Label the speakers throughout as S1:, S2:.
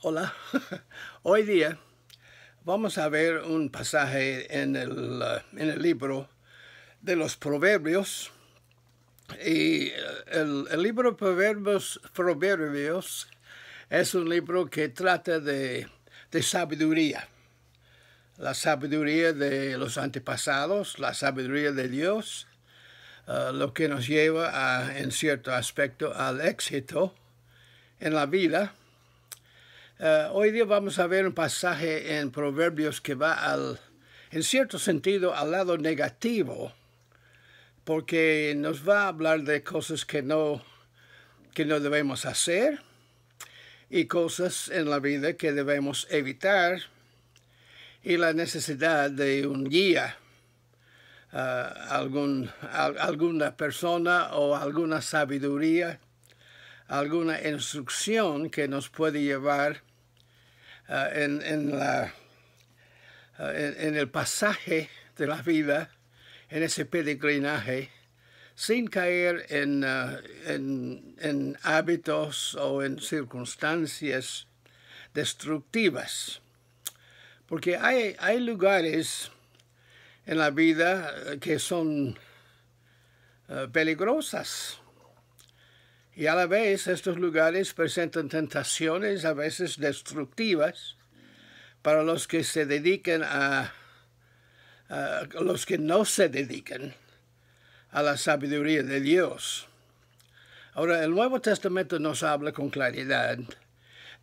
S1: Hola, hoy día vamos a ver un pasaje en el libro de los Proverbios. Y el libro de Proverbios es un libro que trata de sabiduría. La sabiduría de los antepasados, la sabiduría de Dios, lo que nos lleva en cierto aspecto al éxito en la vida. Hoy día vamos a ver un pasaje en Proverbios que va en cierto sentido al lado negativo, porque nos va a hablar de cosas que no debemos hacer y cosas en la vida que debemos evitar y la necesidad de un guía, alguna persona o alguna sabiduría, alguna instrucción que nos puede llevar en el pasaje de la vida, en ese peregrinaje, sin caer en hábitos o en circunstancias destructivas. Porque hay lugares en la vida que son peligrosas. Y a la vez estos lugares presentan tentaciones a veces destructivas para los que se dedican los que no se dedican a la sabiduría de Dios. Ahora, el Nuevo Testamento nos habla con claridad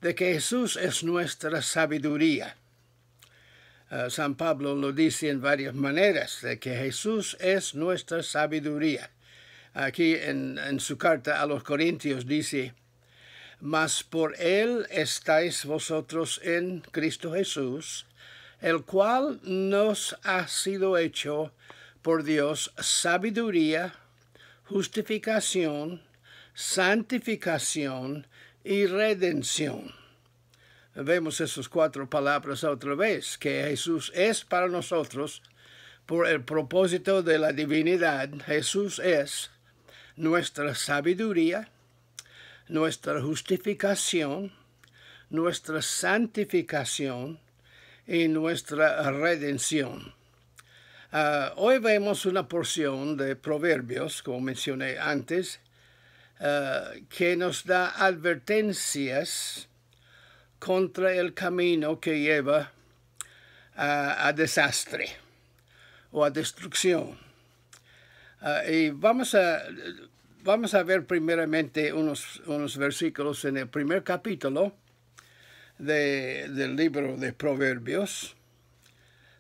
S1: de que Jesús es nuestra sabiduría. San Pablo lo dice en varias maneras, de que Jesús es nuestra sabiduría. Aquí en su carta a los Corintios dice: mas por él estáis vosotros en Cristo Jesús, el cual nos ha sido hecho por Dios sabiduría, justificación, santificación y redención. Vemos esas cuatro palabras otra vez, que Jesús es para nosotros, por el propósito de la divinidad. Jesús es nuestra sabiduría, nuestra justificación, nuestra santificación y nuestra redención. Hoy vemos una porción de Proverbios, como mencioné antes, que nos da advertencias contra el camino que lleva a desastre o a destrucción. Y vamos a ver primeramente unos versículos en el primer capítulo del libro de Proverbios,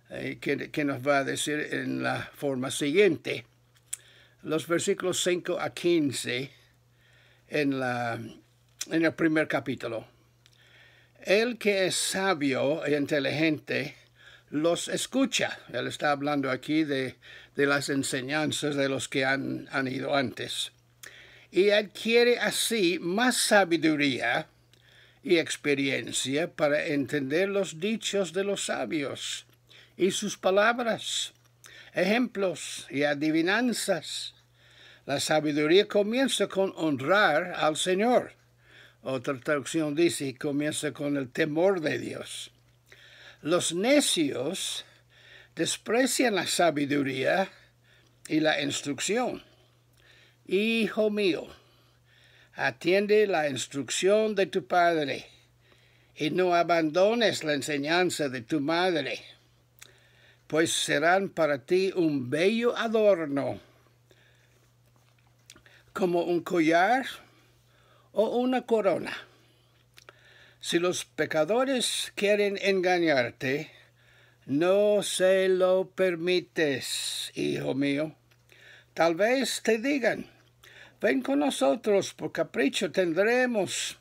S1: que nos va a decir en la forma siguiente. Los versículos 5 a 15 en el primer capítulo. El que es sabio e inteligente los escucha. Él está hablando aquí de las enseñanzas de los que han ido antes. Y adquiere así más sabiduría y experiencia para entender los dichos de los sabios y sus palabras, ejemplos y adivinanzas. La sabiduría comienza con honrar al Señor. Otra traducción dice, comienza con el temor de Dios. Los necios desprecian la sabiduría y la instrucción. Hijo mío, atiende la instrucción de tu padre y no abandones la enseñanza de tu madre, pues serán para ti un bello adorno, como un collar o una corona. Si los pecadores quieren engañarte, no se lo permites, hijo mío. Tal vez te digan, ven con nosotros, por capricho tenderemos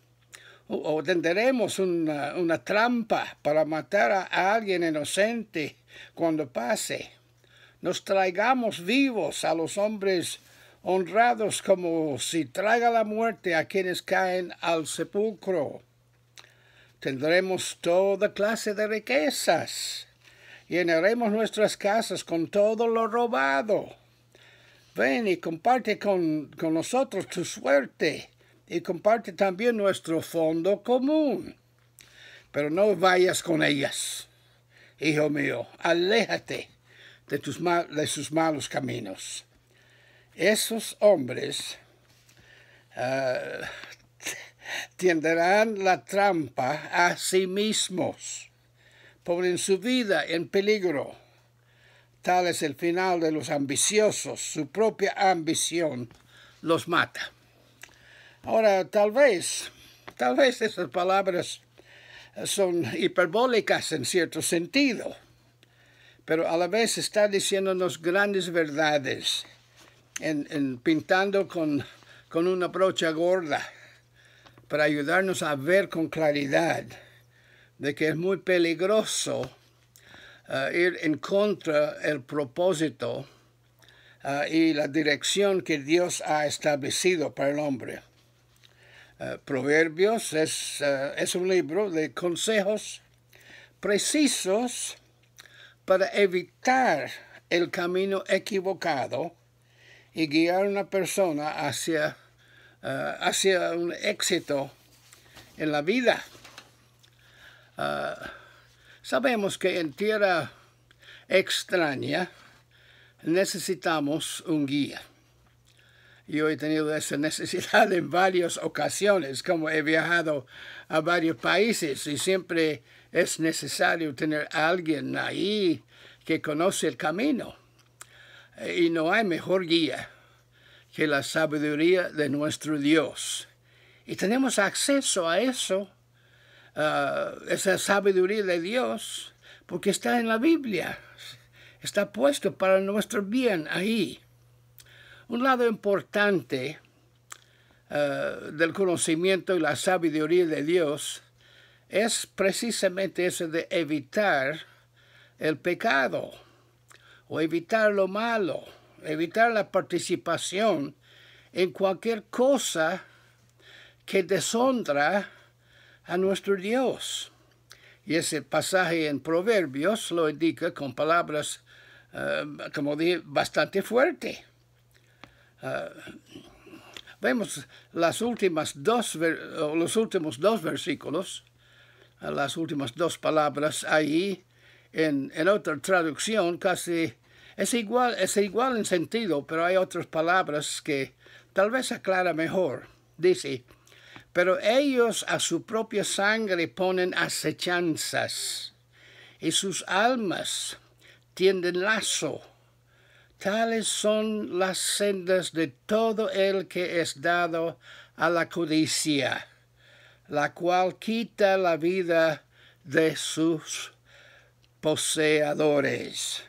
S1: una trampa para matar a alguien inocente cuando pase. Nos traigamos vivos a los hombres honrados como si traiga la muerte a quienes caen al sepulcro. Tendremos toda clase de riquezas. Llenaremos nuestras casas con todo lo robado. Ven y comparte con nosotros tu suerte y comparte también nuestro fondo común. pero no vayas con ellas. Hijo mío, aléjate de sus malos caminos. Esos hombres tenderán la trampa a sí mismos, ponen su vida en peligro. Tal es el final de los ambiciosos, su propia ambición los mata. Ahora, tal vez esas palabras son hiperbólicas en cierto sentido, pero a la vez está diciéndonos grandes verdades, pintando con una brocha gorda, para ayudarnos a ver con claridad de que es muy peligroso ir en contra del propósito y la dirección que Dios ha establecido para el hombre. Proverbios es un libro de consejos precisos para evitar el camino equivocado y guiar a una persona hacia un éxito en la vida. Sabemos que en tierra extraña necesitamos un guía. Yo he tenido esa necesidad en varias ocasiones, como he viajado a varios países, y siempre es necesario tener a alguien ahí que conoce el camino. Y no hay mejor guía que la sabiduría de nuestro Dios. Y tenemos acceso a eso, esa sabiduría de Dios, porque está en la Biblia. Está puesto para nuestro bien ahí. Un lado importante del conocimiento y la sabiduría de Dios es precisamente eso de evitar el pecado o evitar lo malo, evitar la participación en cualquier cosa que deshonra a nuestro Dios. Y ese pasaje en Proverbios lo indica con palabras, como dije, bastante fuertes. Vemos los últimos dos versículos, las últimas dos palabras ahí, en otra traducción casi es igual en sentido, pero hay otras palabras que tal vez aclara mejor. Dice, pero ellos a su propia sangre ponen acechanzas, y sus almas tienden lazo. Tales son las sendas de todo el que es dado a la codicia, la cual quita la vida de sus poseedores.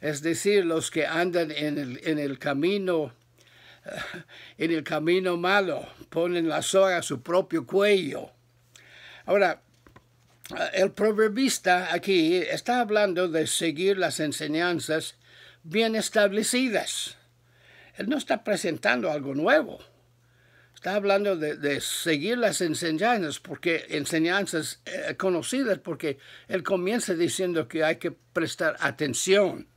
S1: Es decir, los que andan en el camino malo, ponen la soga a su propio cuello. Ahora, el proverbista aquí está hablando de seguir las enseñanzas bien establecidas. Él no está presentando algo nuevo. Está hablando de seguir las enseñanzas conocidas, porque él comienza diciendo que hay que prestar atención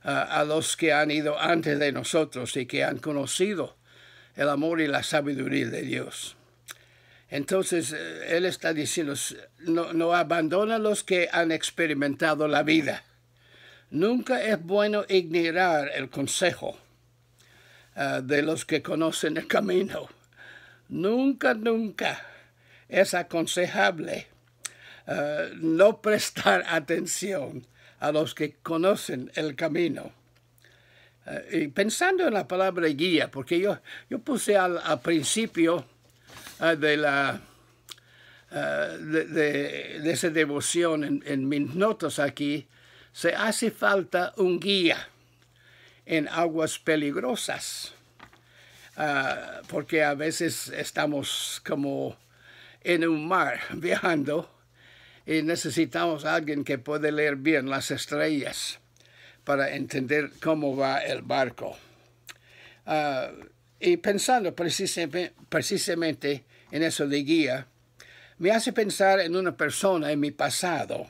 S1: a los que han ido antes de nosotros y que han conocido el amor y la sabiduría de Dios. Entonces, él está diciendo, no abandona a los que han experimentado la vida. Nunca es bueno ignorar el consejo de los que conocen el camino. Nunca es aconsejable no prestar atención a los que conocen el camino. Y pensando en la palabra guía, porque yo puse al principio de esa devoción en mis notas aquí, se hace falta un guía en aguas peligrosas, porque a veces estamos como en un mar viajando y necesitamos a alguien que puede leer bien las estrellas para entender cómo va el barco. Y pensando precisamente en eso de guía, me hace pensar en una persona en mi pasado.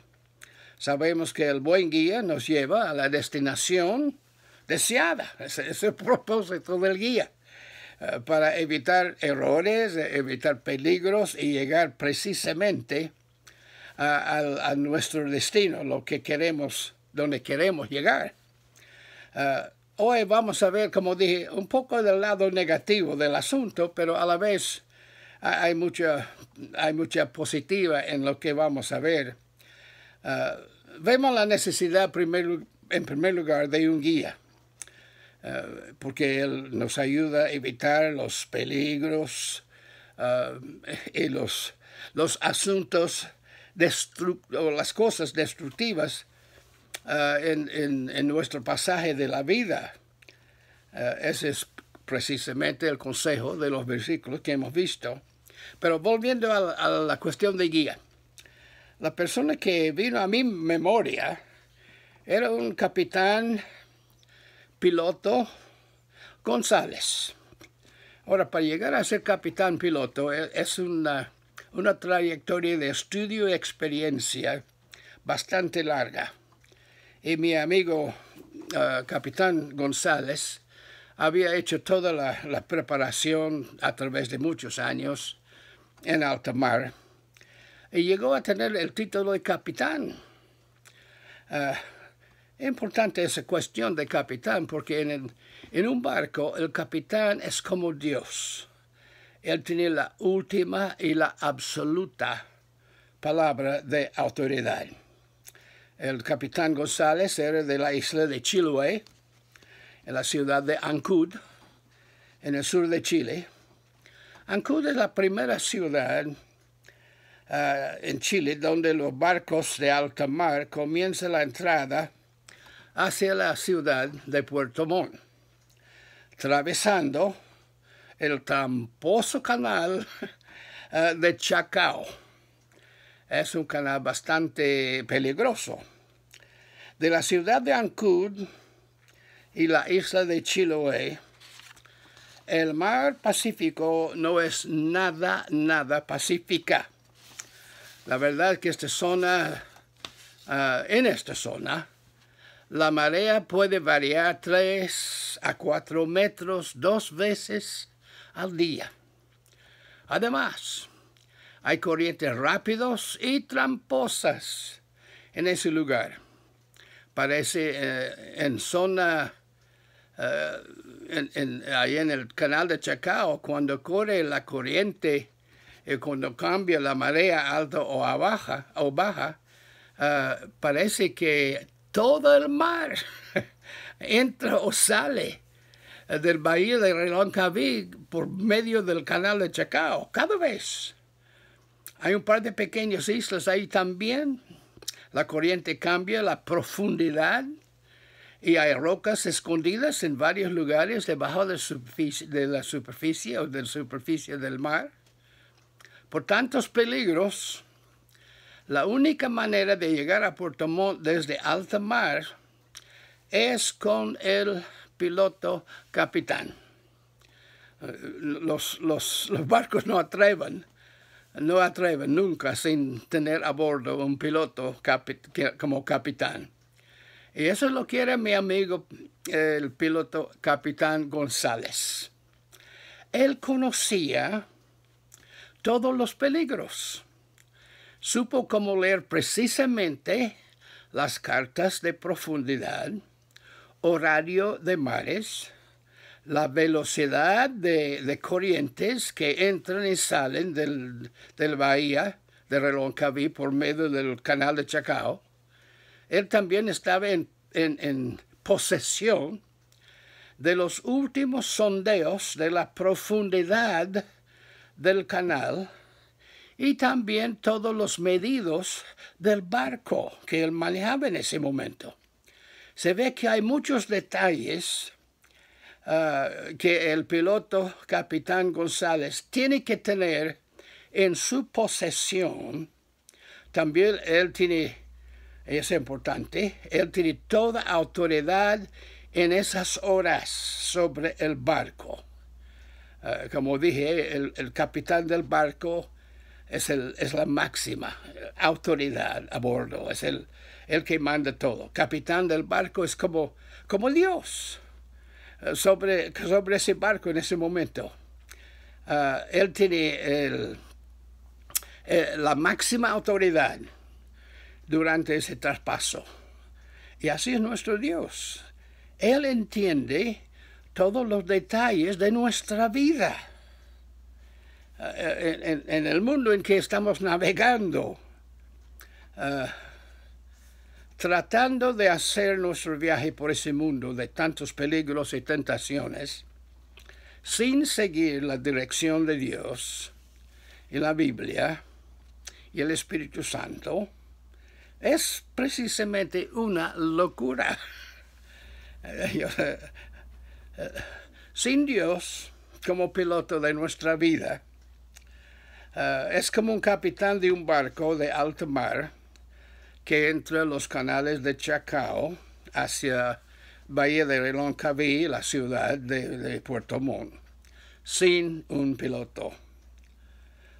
S1: Sabemos que el buen guía nos lleva a la destinación deseada. Ese es el propósito del guía, para evitar errores, evitar peligros y llegar precisamente a nuestro destino, lo que queremos, donde queremos llegar. Hoy vamos a ver, como dije, un poco del lado negativo del asunto, pero a la vez hay mucha positiva en lo que vamos a ver. Vemos la necesidad, en primer lugar, de un guía, porque él nos ayuda a evitar los peligros y los asuntos o las cosas destructivas en nuestro pasaje de la vida. Ese es precisamente el consejo de los versículos que hemos visto. Pero volviendo a la cuestión de guía, la persona que vino a mi memoria era un capitán piloto González. Ahora, para llegar a ser capitán piloto es una trayectoria de estudio y experiencia bastante larga. Y mi amigo capitán González había hecho toda la preparación a través de muchos años en alta mar y llegó a tener el título de capitán. Importante esa cuestión de capitán porque en un barco el capitán es como Dios. Él tiene la última y la absoluta palabra de autoridad. El capitán González era de la isla de Chiloé, en la ciudad de Ancud, en el sur de Chile. Ancud es la primera ciudad en Chile donde los barcos de alta mar comienzan la entrada hacia la ciudad de Puerto Montt, atravesando el tramposo canal de Chacao. Es un canal bastante peligroso. De la ciudad de Ancud y la isla de Chiloé, el mar Pacífico no es nada pacífica. La verdad es que en esta zona, la marea puede variar 3 a 4 metros 2 veces al día. Además, hay corrientes rápidas y tramposas en ese lugar. Parece en zona, ahí en el canal de Chacao, cuando corre la corriente, cuando cambia la marea alta o baja, parece que todo el mar entra o sale del bahía de Reloncaví por medio del canal de Chacao, cada vez. Hay un par de pequeñas islas ahí también. La corriente cambia la profundidad y hay rocas escondidas en varios lugares debajo de la superficie del mar. Por tantos peligros, la única manera de llegar a Puerto Montt desde alta mar es con el piloto capitán. Los barcos no atreven nunca sin tener a bordo un piloto como capitán. Y eso lo quiere mi amigo, el piloto capitán González. Él conocía todos los peligros. Supo cómo leer precisamente las cartas de profundidad, horario de mares, la velocidad de corrientes que entran y salen del bahía de Reloncaví por medio del canal de Chacao. Él también estaba en posesión de los últimos sondeos de la profundidad del canal y también todos los medidos del barco que él manejaba en ese momento. Se ve que hay muchos detalles que el piloto capitán González tiene que tener en su posesión. También él tiene, es importante, él tiene toda autoridad en esas horas sobre el barco. Como dije, el capitán del barco es la máxima autoridad a bordo, es el que manda todo. Capitán del barco es como Dios sobre ese barco en ese momento. Él tiene la máxima autoridad durante ese traspaso. Y así es nuestro Dios. Él entiende todos los detalles de nuestra vida. En el mundo en que estamos navegando, tratando de hacer nuestro viaje por ese mundo de tantos peligros y tentaciones, sin seguir la dirección de Dios y la Biblia y el Espíritu Santo, es precisamente una locura. Sin Dios como piloto de nuestra vida, es como un capitán de un barco de alta mar que entra los canales de Chacao hacia Bahía de Reloncaví, la ciudad de Puerto Montt, sin un piloto.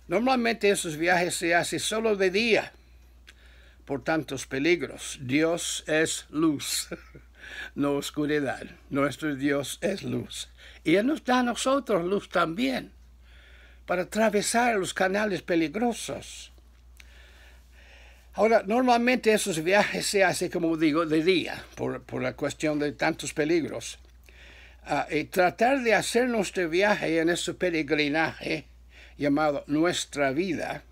S1: Normalmente esos viajes se hacen solo de día, por tantos peligros. Dios es luz, no oscuridad. Nuestro Dios es luz. Y Él nos da a nosotros luz también, para atravesar los canales peligrosos. Ahora, normalmente esos viajes se hacen, como digo, de día, por la cuestión de tantos peligros. Y tratar de hacer nuestro viaje en ese peregrinaje llamado nuestra vida,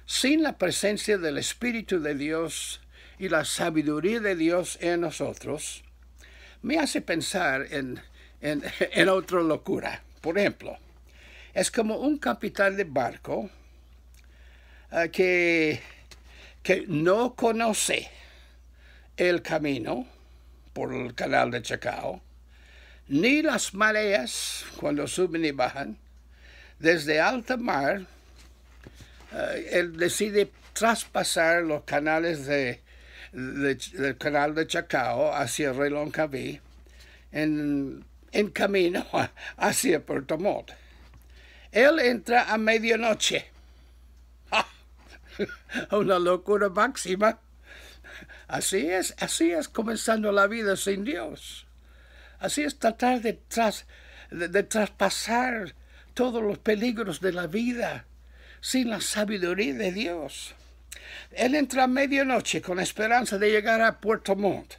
S1: sin la presencia del Espíritu de Dios y la sabiduría de Dios en nosotros, me hace pensar en otra locura. Por ejemplo, es como un capitán de barco que no conoce el camino por el canal de Chacao, ni las mareas cuando suben y bajan. Desde alta mar, él decide traspasar los canales del canal de Chacao hacia Reloncaví en camino hacia Puerto Montt. Él entra a medianoche. ¡Ah! Una locura máxima. Así es comenzando la vida sin Dios. Así es tratar de traspasar todos los peligros de la vida sin la sabiduría de Dios. Él entra a medianoche con esperanza de llegar a Puerto Montt.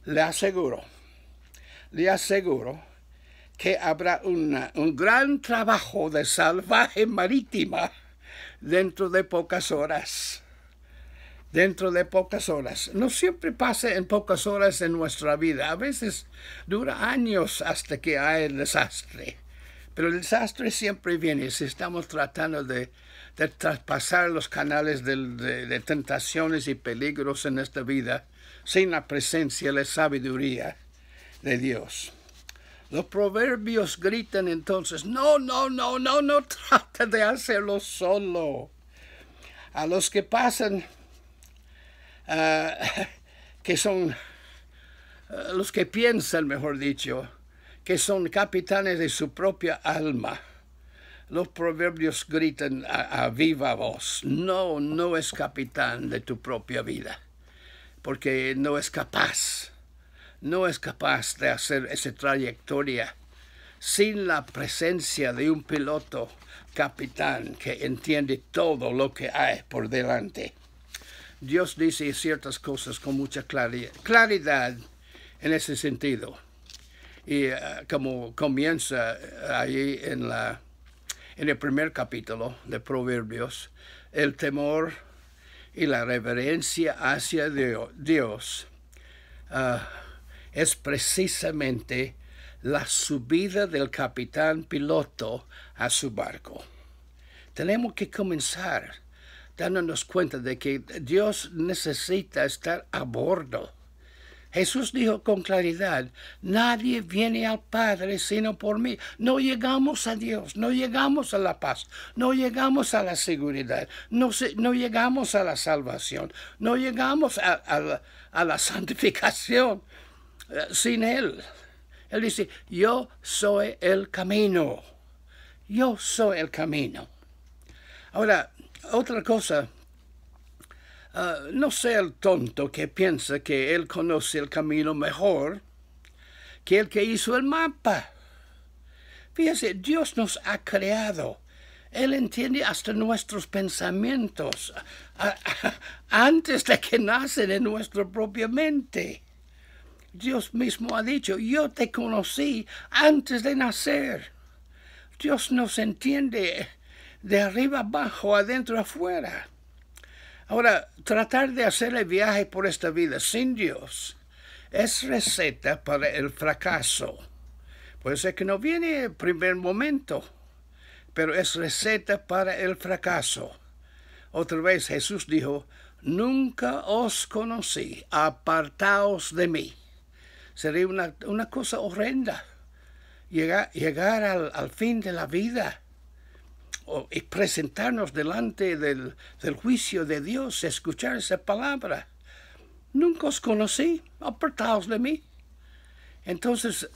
S1: Le aseguro que habrá un gran trabajo de salvaje marítima dentro de pocas horas. Dentro de pocas horas. No siempre pasa en pocas horas en nuestra vida. A veces dura años hasta que hay el desastre. Pero el desastre siempre viene si estamos tratando de traspasar los canales de tentaciones y peligros en esta vida sin la presencia y la sabiduría de Dios. Los proverbios gritan entonces, no trata de hacerlo solo. A los que pasan, que son, los que piensan, mejor dicho, que son capitanes de su propia alma, los proverbios gritan a viva voz, no es capitán de tu propia vida, porque no es capaz de hacer esa trayectoria sin la presencia de un piloto capitán que entiende todo lo que hay por delante. Dios dice ciertas cosas con mucha claridad en ese sentido. Y como comienza ahí en el primer capítulo de Proverbios, el temor y la reverencia hacia Dios es precisamente la subida del capitán piloto a su barco. Tenemos que comenzar dándonos cuenta de que Dios necesita estar a bordo. Jesús dijo con claridad, nadie viene al Padre sino por mí. No llegamos a Dios, no llegamos a la paz, no llegamos a la seguridad, no llegamos a la salvación, no llegamos a la santificación sin Él. Él dice, yo soy el camino. Yo soy el camino. Ahora, otra cosa, no sea el tonto que piensa que él conoce el camino mejor que el que hizo el mapa. Fíjese, Dios nos ha creado Él entiende hasta nuestros pensamientos antes de que nacen en nuestra propia mente. Dios mismo ha dicho, yo te conocí antes de nacer. Dios nos entiende de arriba abajo, adentro afuera. Ahora, tratar de hacer el viaje por esta vida sin Dios es receta para el fracaso. Puede ser que no viene el primer momento, pero es receta para el fracaso. Otra vez Jesús dijo, nunca os conocí, apartaos de mí. Sería una cosa horrenda llegar al fin de la vida y presentarnos delante del juicio de Dios, escuchar esa palabra. Nunca os conocí, apartaos de mí. Entonces,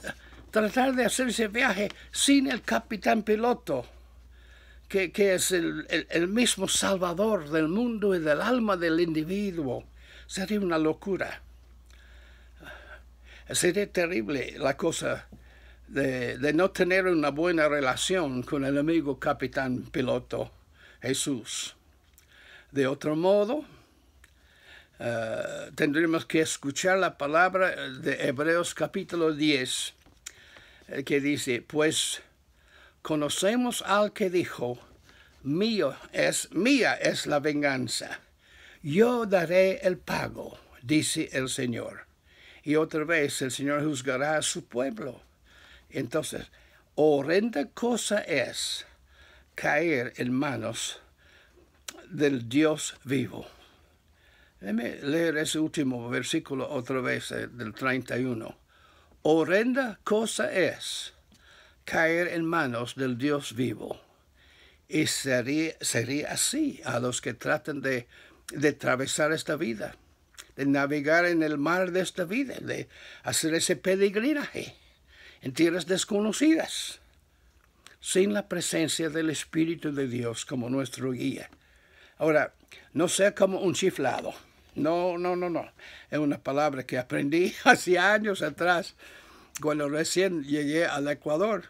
S1: tratar de hacer ese viaje sin el capitán piloto, que es el mismo salvador del mundo y del alma del individuo, sería una locura. Sería terrible la cosa de no tener una buena relación con el amigo capitán piloto, Jesús. De otro modo, tendremos que escuchar la palabra de Hebreos capítulo 10, que dice, pues conocemos al que dijo, mía es la venganza, yo daré el pago, dice el Señor. Y otra vez el Señor juzgará a su pueblo. Entonces, horrenda cosa es caer en manos del Dios vivo. Déjeme leer ese último versículo otra vez, del 31. Horrenda cosa es caer en manos del Dios vivo. Y sería así a los que tratan de atravesar esta vida, de navegar en el mar de esta vida, de hacer ese peregrinaje en tierras desconocidas, sin la presencia del Espíritu de Dios como nuestro guía. Ahora, no sea como un chiflado. No. Es una palabra que aprendí hace años atrás, cuando recién llegué al Ecuador.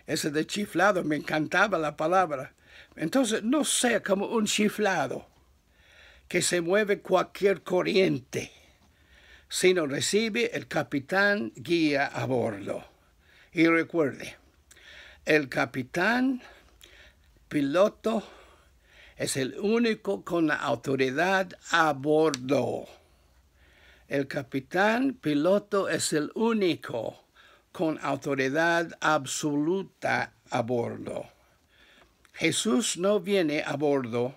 S1: Ese de chiflado, me encantaba la palabra. Entonces, no sea como un chiflado que se mueve cualquier corriente, sino recibe el capitán guía a bordo. Y recuerde, el capitán piloto es el único con la autoridad a bordo. El capitán piloto es el único con autoridad absoluta a bordo. Jesús no viene a bordo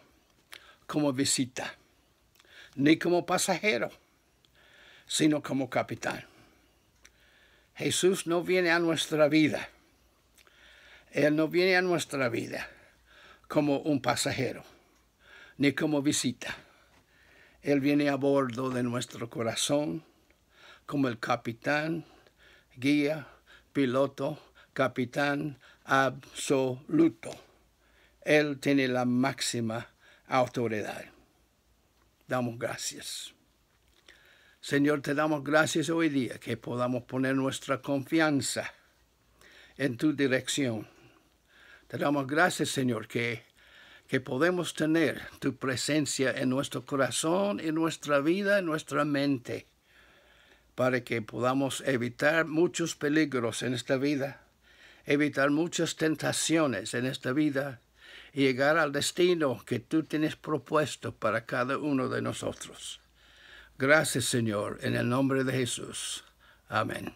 S1: como visita, ni como pasajero, sino como capitán. Jesús no viene a nuestra vida. Él no viene a nuestra vida como un pasajero, ni como visita. Él viene a bordo de nuestro corazón como el capitán, guía, piloto, capitán absoluto. Él tiene la máxima autoridad. Damos gracias. Señor, te damos gracias hoy día que podamos poner nuestra confianza en tu dirección. Te damos gracias, Señor, que podemos tener tu presencia en nuestro corazón, en nuestra vida, en nuestra mente, para que podamos evitar muchos peligros en esta vida, evitar muchas tentaciones en esta vida y llegar al destino que tú tienes propuesto para cada uno de nosotros. Gracias, Señor, en el nombre de Jesús. Amén.